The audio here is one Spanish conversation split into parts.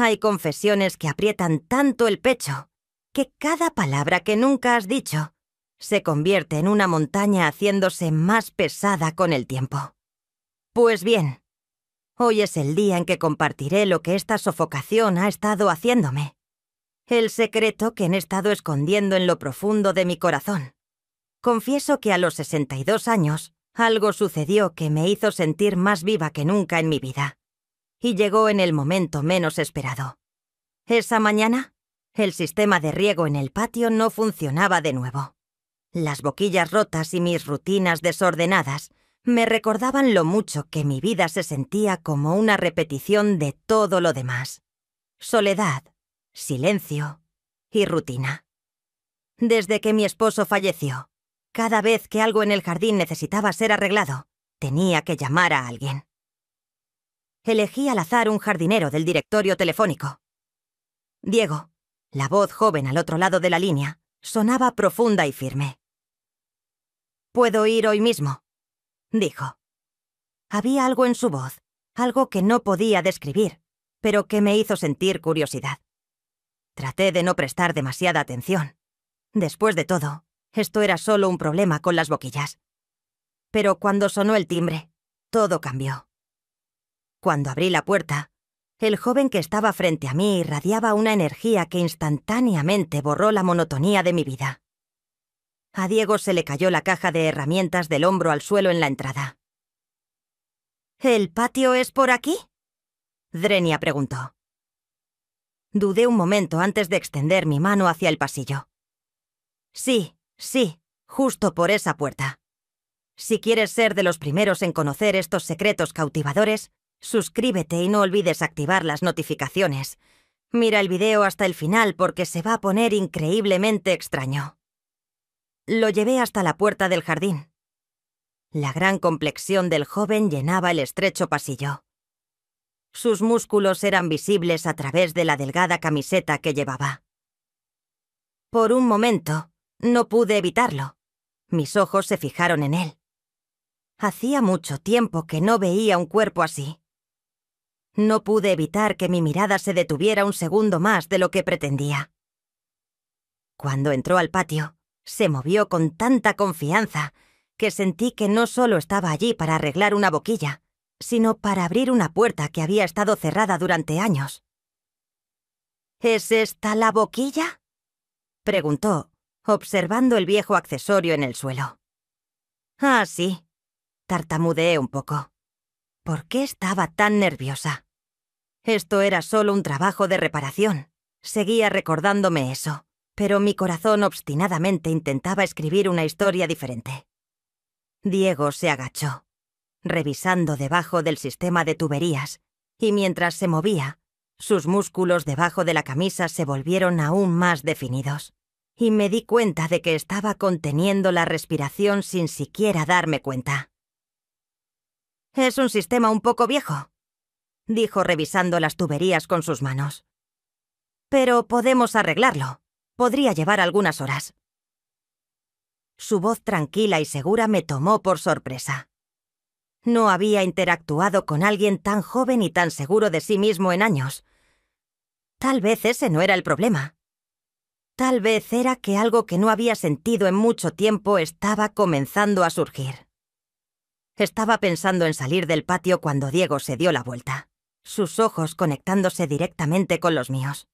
Hay confesiones que aprietan tanto el pecho que cada palabra que nunca has dicho se convierte en una montaña haciéndose más pesada con el tiempo. Pues bien, hoy es el día en que compartiré lo que esta sofocación ha estado haciéndome. El secreto que he estado escondiendo en lo profundo de mi corazón. Confieso que a los 62 años, algo sucedió que me hizo sentir más viva que nunca en mi vida. Y llegó en el momento menos esperado. Esa mañana, el sistema de riego en el patio no funcionaba de nuevo. Las boquillas rotas y mis rutinas desordenadas me recordaban lo mucho que mi vida se sentía como una repetición de todo lo demás. Soledad, silencio y rutina. Desde que mi esposo falleció, cada vez que algo en el jardín necesitaba ser arreglado, tenía que llamar a alguien. Elegí al azar un jardinero del directorio telefónico. Diego, la voz joven al otro lado de la línea, sonaba profunda y firme. «¿Puedo ir hoy mismo?», dijo. Había algo en su voz, algo que no podía describir, pero que me hizo sentir curiosidad. Traté de no prestar demasiada atención. Después de todo, esto era solo un problema con las boquillas. Pero cuando sonó el timbre, todo cambió. Cuando abrí la puerta, el joven que estaba frente a mí irradiaba una energía que instantáneamente borró la monotonía de mi vida. A Diego se le cayó la caja de herramientas del hombro al suelo en la entrada. «¿El patio es por aquí?», Drenia preguntó. Dudé un momento antes de extender mi mano hacia el pasillo. Sí, justo por esa puerta. Si quieres ser de los primeros en conocer estos secretos cautivadores, suscríbete y no olvides activar las notificaciones. Mira el video hasta el final porque se va a poner increíblemente extraño. Lo llevé hasta la puerta del jardín. La gran complexión del joven llenaba el estrecho pasillo. Sus músculos eran visibles a través de la delgada camiseta que llevaba. Por un momento, no pude evitarlo. Mis ojos se fijaron en él. Hacía mucho tiempo que no veía un cuerpo así. No pude evitar que mi mirada se detuviera un segundo más de lo que pretendía. Cuando entró al patio, se movió con tanta confianza que sentí que no solo estaba allí para arreglar una boquilla, sino para abrir una puerta que había estado cerrada durante años. «¿Es esta la boquilla?», preguntó, observando el viejo accesorio en el suelo. «Ah, sí», tartamudeé un poco. ¿Por qué estaba tan nerviosa? Esto era solo un trabajo de reparación. Seguía recordándome eso, pero mi corazón obstinadamente intentaba escribir una historia diferente. Diego se agachó, revisando debajo del sistema de tuberías, y mientras se movía, sus músculos debajo de la camisa se volvieron aún más definidos, y me di cuenta de que estaba conteniendo la respiración sin siquiera darme cuenta. «Es un sistema un poco viejo», dijo revisando las tuberías con sus manos. «Pero podemos arreglarlo. Podría llevar algunas horas». Su voz tranquila y segura me tomó por sorpresa. No había interactuado con alguien tan joven y tan seguro de sí mismo en años. Tal vez ese no era el problema. Tal vez era que algo que no había sentido en mucho tiempo estaba comenzando a surgir. Estaba pensando en salir del patio cuando Diego se dio la vuelta, sus ojos conectándose directamente con los míos.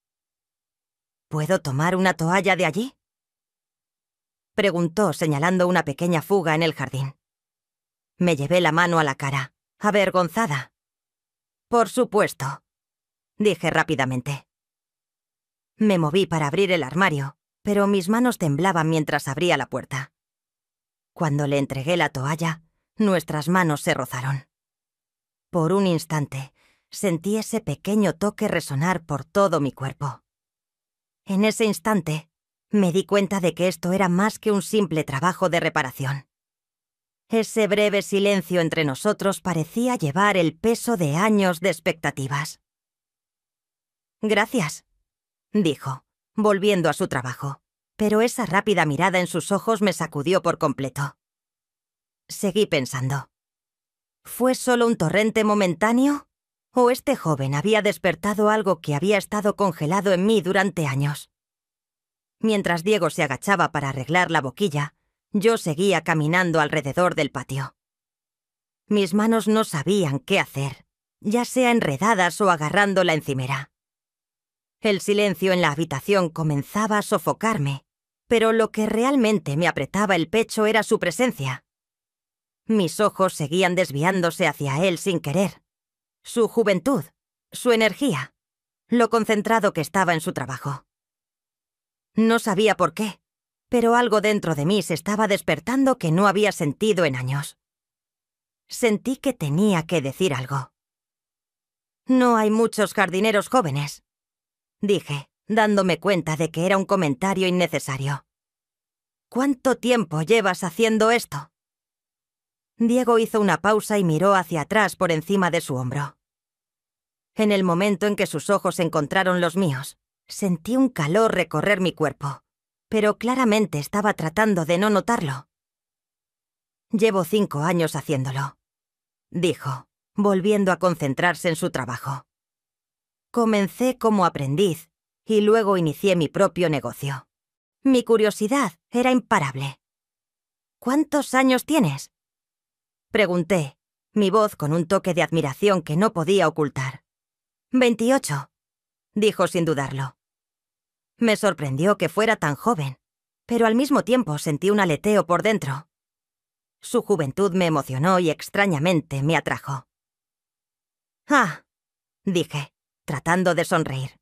«¿Puedo tomar una toalla de allí?», preguntó señalando una pequeña fuga en el jardín. Me llevé la mano a la cara, avergonzada. «Por supuesto», dije rápidamente. Me moví para abrir el armario, pero mis manos temblaban mientras abría la puerta. Cuando le entregué la toalla, nuestras manos se rozaron. Por un instante, sentí ese pequeño toque resonar por todo mi cuerpo. En ese instante, me di cuenta de que esto era más que un simple trabajo de reparación. Ese breve silencio entre nosotros parecía llevar el peso de años de expectativas. «Gracias», dijo, volviendo a su trabajo, pero esa rápida mirada en sus ojos me sacudió por completo. Seguí pensando. ¿Fue solo un torrente momentáneo? ¿O este joven había despertado algo que había estado congelado en mí durante años? Mientras Diego se agachaba para arreglar la boquilla, yo seguía caminando alrededor del patio. Mis manos no sabían qué hacer, ya sea enredadas o agarrando la encimera. El silencio en la habitación comenzaba a sofocarme, pero lo que realmente me apretaba el pecho era su presencia. Mis ojos seguían desviándose hacia él sin querer. Su juventud, su energía, lo concentrado que estaba en su trabajo. No sabía por qué, pero algo dentro de mí se estaba despertando que no había sentido en años. Sentí que tenía que decir algo. «No hay muchos jardineros jóvenes», dije, dándome cuenta de que era un comentario innecesario. «¿Cuánto tiempo llevas haciendo esto?» Diego hizo una pausa y miró hacia atrás por encima de su hombro. En el momento en que sus ojos encontraron los míos, sentí un calor recorrer mi cuerpo, pero claramente estaba tratando de no notarlo. «Llevo 5 años haciéndolo», dijo, volviendo a concentrarse en su trabajo. «Comencé como aprendiz y luego inicié mi propio negocio. Mi curiosidad era imparable». «¿Cuántos años tienes?», pregunté, mi voz con un toque de admiración que no podía ocultar. 28, dijo sin dudarlo. Me sorprendió que fuera tan joven, pero al mismo tiempo sentí un aleteo por dentro. Su juventud me emocionó y extrañamente me atrajo. «Ah», dije, tratando de sonreír.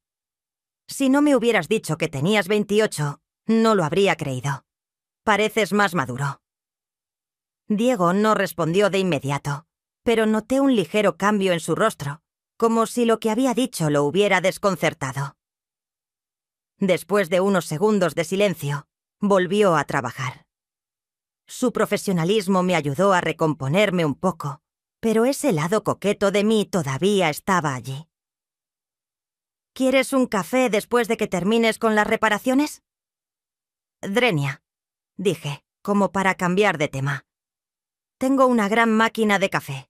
«Si no me hubieras dicho que tenías 28, no lo habría creído. Pareces más maduro». Diego no respondió de inmediato, pero noté un ligero cambio en su rostro, como si lo que había dicho lo hubiera desconcertado. Después de unos segundos de silencio, volvió a trabajar. Su profesionalismo me ayudó a recomponerme un poco, pero ese lado coqueto de mí todavía estaba allí. «¿Quieres un café después de que termines con las reparaciones?» «Drenia», dije, como para cambiar de tema. «Tengo una gran máquina de café.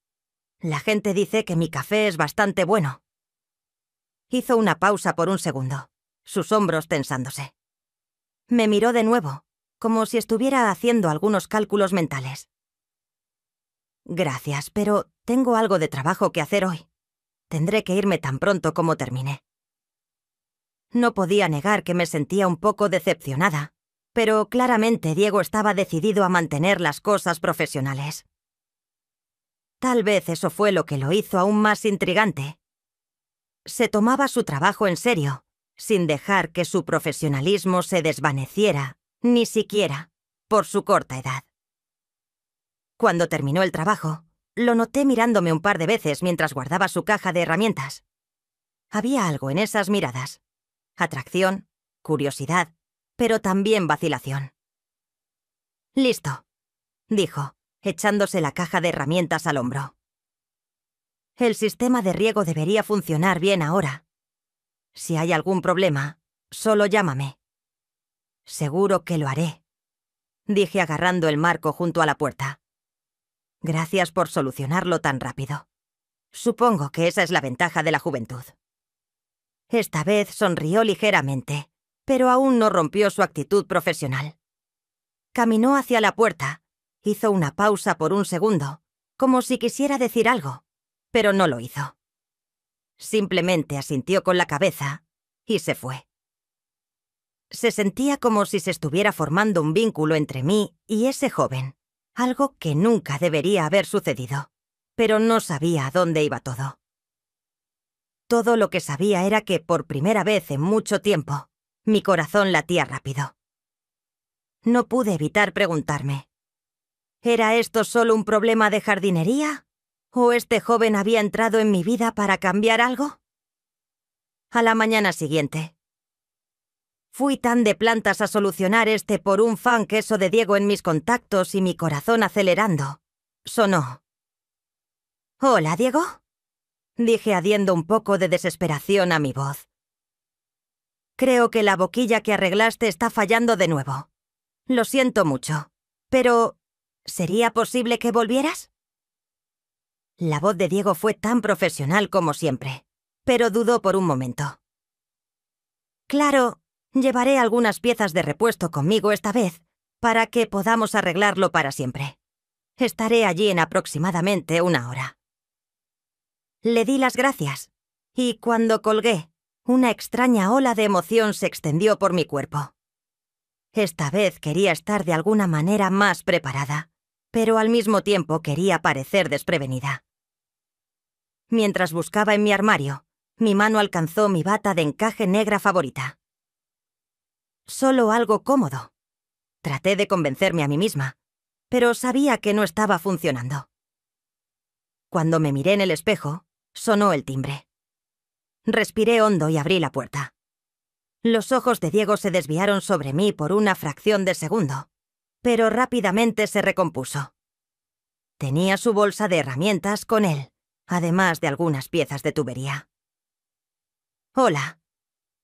La gente dice que mi café es bastante bueno». Hizo una pausa por un segundo, sus hombros tensándose. Me miró de nuevo, como si estuviera haciendo algunos cálculos mentales. «Gracias, pero tengo algo de trabajo que hacer hoy. Tendré que irme tan pronto como termine». No podía negar que me sentía un poco decepcionada, pero claramente Diego estaba decidido a mantener las cosas profesionales. Tal vez eso fue lo que lo hizo aún más intrigante. Se tomaba su trabajo en serio, sin dejar que su profesionalismo se desvaneciera, ni siquiera, por su corta edad. Cuando terminó el trabajo, lo noté mirándome un par de veces mientras guardaba su caja de herramientas. Había algo en esas miradas. Atracción, curiosidad, pero también vacilación. «Listo», dijo, echándose la caja de herramientas al hombro. «El sistema de riego debería funcionar bien ahora. Si hay algún problema, solo llámame». «Seguro que lo haré», dije agarrando el marco junto a la puerta. «Gracias por solucionarlo tan rápido. Supongo que esa es la ventaja de la juventud». Esta vez sonrió ligeramente, pero aún no rompió su actitud profesional. Caminó hacia la puerta, hizo una pausa por un segundo, como si quisiera decir algo, pero no lo hizo. Simplemente asintió con la cabeza y se fue. Se sentía como si se estuviera formando un vínculo entre mí y ese joven, algo que nunca debería haber sucedido, pero no sabía a dónde iba todo. Todo lo que sabía era que, por primera vez en mucho tiempo, mi corazón latía rápido. No pude evitar preguntarme, ¿era esto solo un problema de jardinería? ¿O este joven había entrado en mi vida para cambiar algo? A la mañana siguiente. Fui tan de plantas a solucionar este por un fan queso de Diego en mis contactos y mi corazón acelerando. Sonó. «¿Hola, Diego?», dije adiendo un poco de desesperación a mi voz. «Creo que la boquilla que arreglaste está fallando de nuevo. Lo siento mucho, pero ¿sería posible que volvieras?». La voz de Diego fue tan profesional como siempre, pero dudó por un momento. Claro, llevaré algunas piezas de repuesto conmigo esta vez, para que podamos arreglarlo para siempre. Estaré allí en aproximadamente 1 hora. Le di las gracias, y cuando colgué, una extraña ola de emoción se extendió por mi cuerpo. Esta vez quería estar de alguna manera más preparada, pero al mismo tiempo quería parecer desprevenida. Mientras buscaba en mi armario, mi mano alcanzó mi bata de encaje negra favorita. Solo algo cómodo. Traté de convencerme a mí misma, pero sabía que no estaba funcionando. Cuando me miré en el espejo, sonó el timbre. Respiré hondo y abrí la puerta. Los ojos de Diego se desviaron sobre mí por una fracción de segundo, pero rápidamente se recompuso. Tenía su bolsa de herramientas con él, además de algunas piezas de tubería. «Hola»,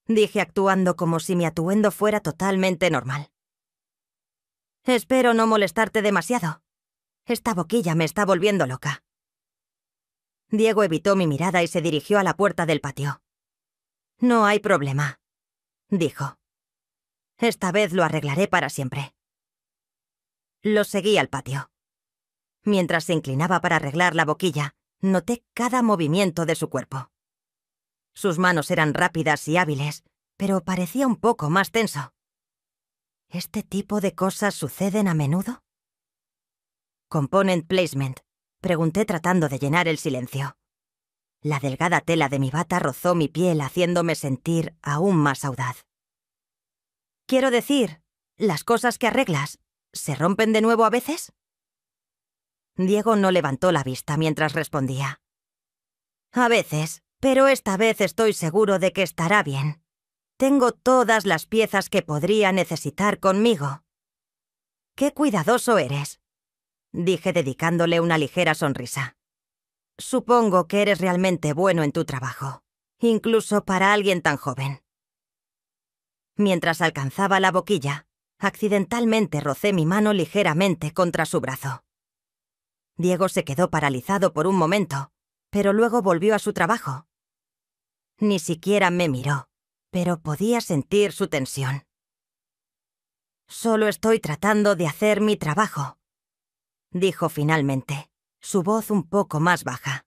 dije actuando como si mi atuendo fuera totalmente normal. «Espero no molestarte demasiado. Esta boquilla me está volviendo loca». Diego evitó mi mirada y se dirigió a la puerta del patio. «No hay problema», dijo. «Esta vez lo arreglaré para siempre». Lo seguí al patio. Mientras se inclinaba para arreglar la boquilla, noté cada movimiento de su cuerpo. Sus manos eran rápidas y hábiles, pero parecía un poco más tenso. ¿Este tipo de cosas suceden a menudo? «Component placement», pregunté tratando de llenar el silencio. La delgada tela de mi bata rozó mi piel haciéndome sentir aún más audaz. «Quiero decir, ¿las cosas que arreglas se rompen de nuevo a veces?» Diego no levantó la vista mientras respondía. «A veces, pero esta vez estoy seguro de que estará bien. Tengo todas las piezas que podría necesitar conmigo». «Qué cuidadoso eres», dije dedicándole una ligera sonrisa. «Supongo que eres realmente bueno en tu trabajo, incluso para alguien tan joven». Mientras alcanzaba la boquilla, accidentalmente rocé mi mano ligeramente contra su brazo. Diego se quedó paralizado por un momento, pero luego volvió a su trabajo. Ni siquiera me miró, pero podía sentir su tensión. «Solo estoy tratando de hacer mi trabajo», dijo finalmente, su voz un poco más baja.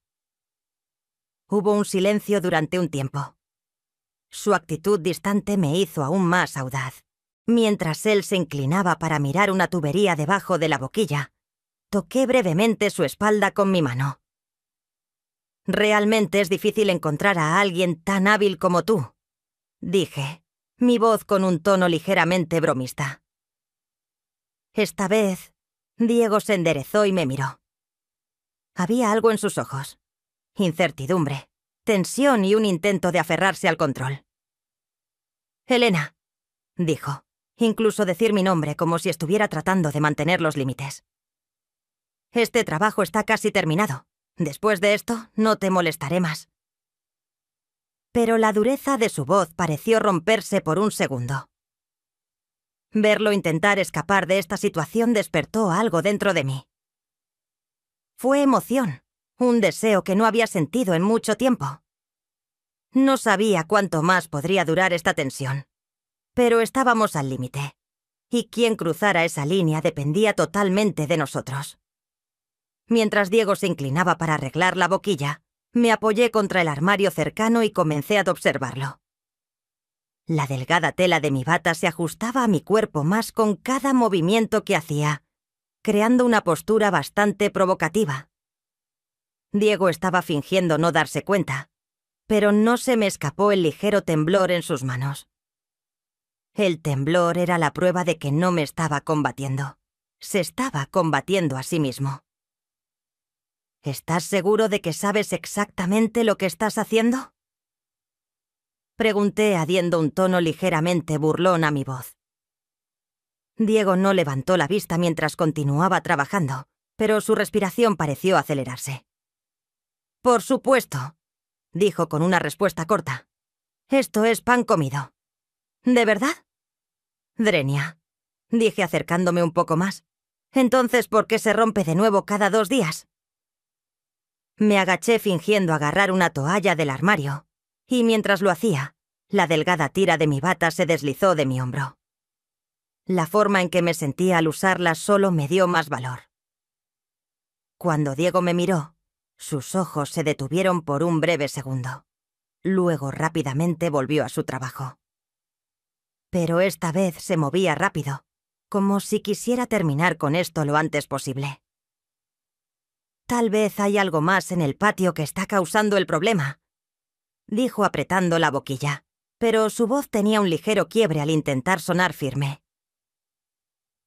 Hubo un silencio durante un tiempo. Su actitud distante me hizo aún más audaz. Mientras él se inclinaba para mirar una tubería debajo de la boquilla, toqué brevemente su espalda con mi mano. «Realmente es difícil encontrar a alguien tan hábil como tú», dije, mi voz con un tono ligeramente bromista. Esta vez, Diego se enderezó y me miró. Había algo en sus ojos. Incertidumbre, tensión y un intento de aferrarse al control. «Elena», dijo, incluso decir mi nombre como si estuviera tratando de mantener los límites. «Este trabajo está casi terminado. Después de esto, no te molestaré más». Pero la dureza de su voz pareció romperse por un segundo. Verlo intentar escapar de esta situación despertó algo dentro de mí. Fue emoción, un deseo que no había sentido en mucho tiempo. No sabía cuánto más podría durar esta tensión, pero estábamos al límite, y quien cruzara esa línea dependía totalmente de nosotros. Mientras Diego se inclinaba para arreglar la boquilla, me apoyé contra el armario cercano y comencé a observarlo. La delgada tela de mi bata se ajustaba a mi cuerpo más con cada movimiento que hacía, creando una postura bastante provocativa. Diego estaba fingiendo no darse cuenta, pero no se me escapó el ligero temblor en sus manos. El temblor era la prueba de que no me estaba combatiendo. Se estaba combatiendo a sí mismo. «¿Estás seguro de que sabes exactamente lo que estás haciendo?», pregunté adiendo un tono ligeramente burlón a mi voz. Diego no levantó la vista mientras continuaba trabajando, pero su respiración pareció acelerarse. «Por supuesto», dijo con una respuesta corta. «Esto es pan comido». «¿De verdad?». «Drenia», dije acercándome un poco más. «Entonces, ¿por qué se rompe de nuevo cada 2 días?». Me agaché fingiendo agarrar una toalla del armario, y mientras lo hacía, la delgada tira de mi bata se deslizó de mi hombro. La forma en que me sentía al usarla solo me dio más valor. Cuando Diego me miró, sus ojos se detuvieron por un breve segundo. Luego rápidamente volvió a su trabajo. Pero esta vez se movía rápido, como si quisiera terminar con esto lo antes posible. «Tal vez hay algo más en el patio que está causando el problema», dijo apretando la boquilla, pero su voz tenía un ligero quiebre al intentar sonar firme.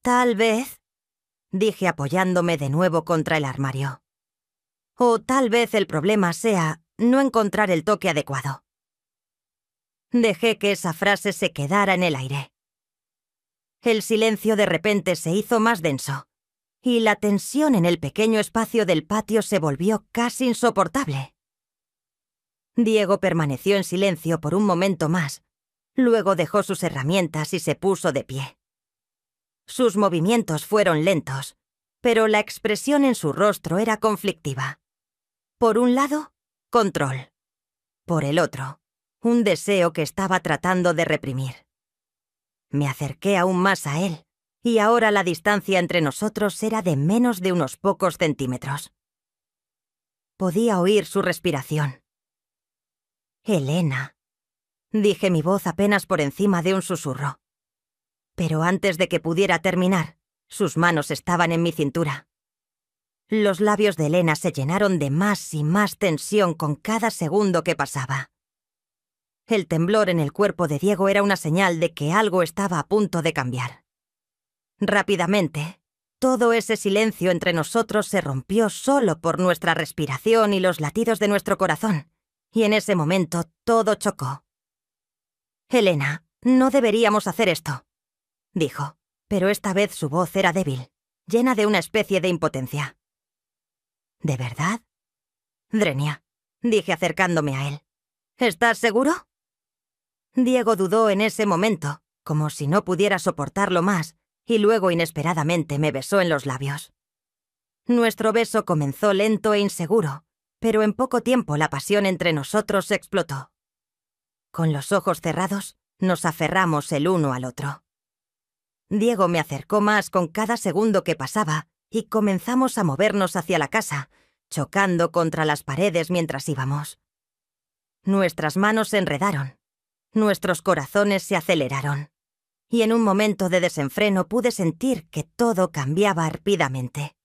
«Tal vez», dije apoyándome de nuevo contra el armario. «O tal vez el problema sea no encontrar el toque adecuado». Dejé que esa frase se quedara en el aire. El silencio de repente se hizo más denso, y la tensión en el pequeño espacio del patio se volvió casi insoportable. Diego permaneció en silencio por un momento más, luego dejó sus herramientas y se puso de pie. Sus movimientos fueron lentos, pero la expresión en su rostro era conflictiva. Por un lado, control. Por el otro, un deseo que estaba tratando de reprimir. Me acerqué aún más a él, y ahora la distancia entre nosotros era de menos de unos pocos centímetros. Podía oír su respiración. «Elena», dije, mi voz apenas por encima de un susurro. Pero antes de que pudiera terminar, sus manos estaban en mi cintura. Los labios de Elena se llenaron de más y más tensión con cada segundo que pasaba. El temblor en el cuerpo de Diego era una señal de que algo estaba a punto de cambiar. Rápidamente, todo ese silencio entre nosotros se rompió solo por nuestra respiración y los latidos de nuestro corazón, y en ese momento todo chocó. «Elena, no deberíamos hacer esto», dijo, pero esta vez su voz era débil, llena de una especie de impotencia. «¿De verdad?» «Drenia», dije acercándome a él. «¿Estás seguro?» Diego dudó en ese momento, como si no pudiera soportarlo más, y luego inesperadamente me besó en los labios. Nuestro beso comenzó lento e inseguro, pero en poco tiempo la pasión entre nosotros explotó. Con los ojos cerrados, nos aferramos el uno al otro. Diego me acercó más con cada segundo que pasaba y comenzamos a movernos hacia la casa, chocando contra las paredes mientras íbamos. Nuestras manos se enredaron, nuestros corazones se aceleraron, y en un momento de desenfreno pude sentir que todo cambiaba rápidamente.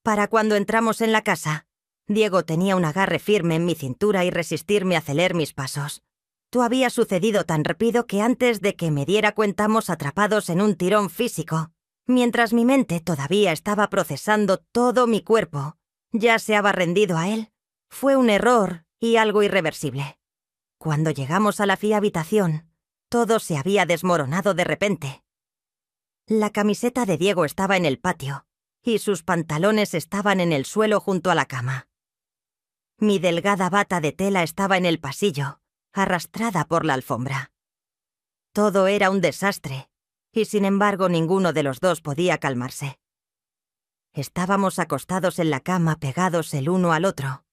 Para cuando entramos en la casa, Diego tenía un agarre firme en mi cintura y resistirme a acelerar mis pasos. Todo había sucedido tan rápido que antes de que me diera cuenta estamos atrapados en un tirón físico, mientras mi mente todavía estaba procesando todo mi cuerpo. Ya se había rendido a él. Fue un error y algo irreversible. Cuando llegamos a la habitación, todo se había desmoronado de repente. La camiseta de Diego estaba en el patio, y sus pantalones estaban en el suelo junto a la cama. Mi delgada bata de tela estaba en el pasillo, arrastrada por la alfombra. Todo era un desastre, y sin embargo ninguno de los dos podía calmarse. Estábamos acostados en la cama pegados el uno al otro.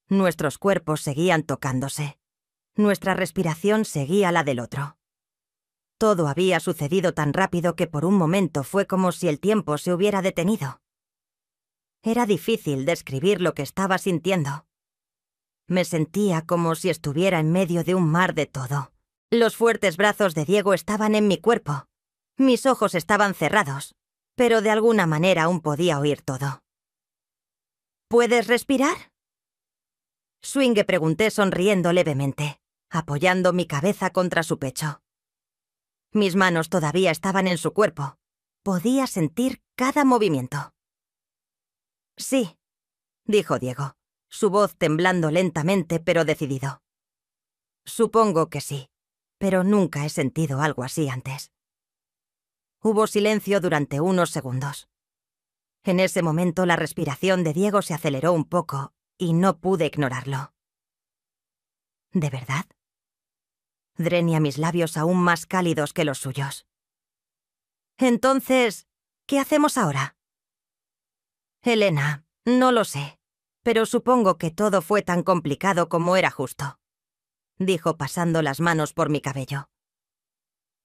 Nuestros cuerpos seguían tocándose. Nuestra respiración seguía la del otro. Todo había sucedido tan rápido que por un momento fue como si el tiempo se hubiera detenido. Era difícil describir lo que estaba sintiendo. Me sentía como si estuviera en medio de un mar de todo. Los fuertes brazos de Diego estaban en mi cuerpo. Mis ojos estaban cerrados, pero de alguna manera aún podía oír todo. «¿Puedes respirar?», Swingue pregunté sonriendo levemente, apoyando mi cabeza contra su pecho. Mis manos todavía estaban en su cuerpo. Podía sentir cada movimiento. «Sí», dijo Diego, su voz temblando lentamente pero decidido. «Supongo que sí, pero nunca he sentido algo así antes». Hubo silencio durante unos segundos. En ese momento la respiración de Diego se aceleró un poco y no pude ignorarlo. «¿De verdad?», Drenia mis labios aún más cálidos que los suyos. «Entonces, ¿qué hacemos ahora?». «Elena, no lo sé. pero supongo que todo fue tan complicado como era justo», dijo pasando las manos por mi cabello.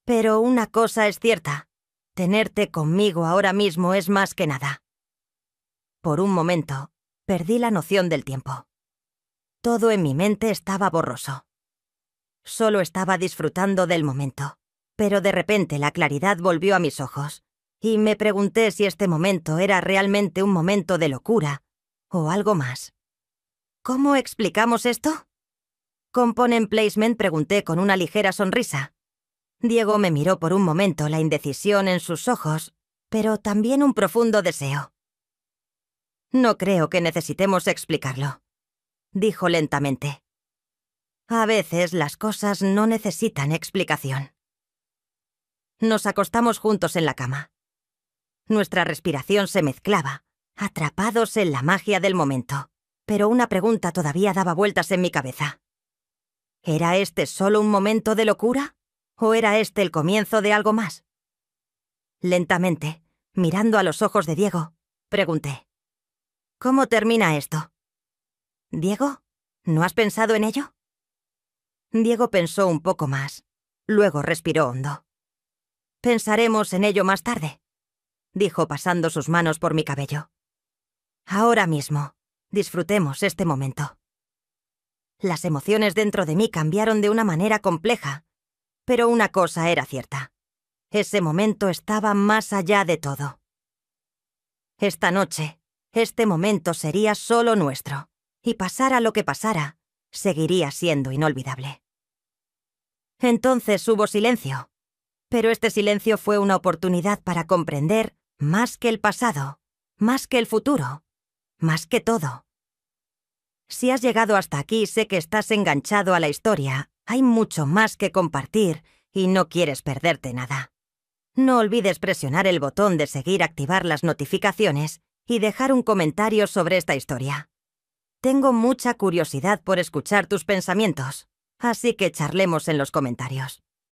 «Pero una cosa es cierta. Tenerte conmigo ahora mismo es más que nada». Por un momento, perdí la noción del tiempo. Todo en mi mente estaba borroso. Solo estaba disfrutando del momento, pero de repente la claridad volvió a mis ojos, y me pregunté si este momento era realmente un momento de locura o algo más. «¿Cómo explicamos esto?», «Component placement?», pregunté con una ligera sonrisa. Diego me miró por un momento, la indecisión en sus ojos, pero también un profundo deseo. «No creo que necesitemos explicarlo», dijo lentamente. «A veces las cosas no necesitan explicación». Nos acostamos juntos en la cama. Nuestra respiración se mezclaba, atrapados en la magia del momento, pero una pregunta todavía daba vueltas en mi cabeza. ¿Era este solo un momento de locura? ¿O era este el comienzo de algo más? Lentamente, mirando a los ojos de Diego, pregunté: «¿Cómo termina esto?» «¿Diego? ¿No has pensado en ello?» Diego pensó un poco más. Luego respiró hondo. «Pensaremos en ello más tarde», dijo pasando sus manos por mi cabello. «Ahora mismo, disfrutemos este momento». Las emociones dentro de mí cambiaron de una manera compleja, pero una cosa era cierta. Ese momento estaba más allá de todo. Esta noche, este momento sería solo nuestro, y pasara lo que pasara, seguiría siendo inolvidable. Entonces hubo silencio, pero este silencio fue una oportunidad para comprender más que el pasado, más que el futuro, más que todo. Si has llegado hasta aquí, sé que estás enganchado a la historia, hay mucho más que compartir y no quieres perderte nada. No olvides presionar el botón de seguir, activar las notificaciones y dejar un comentario sobre esta historia. Tengo mucha curiosidad por escuchar tus pensamientos, así que charlemos en los comentarios.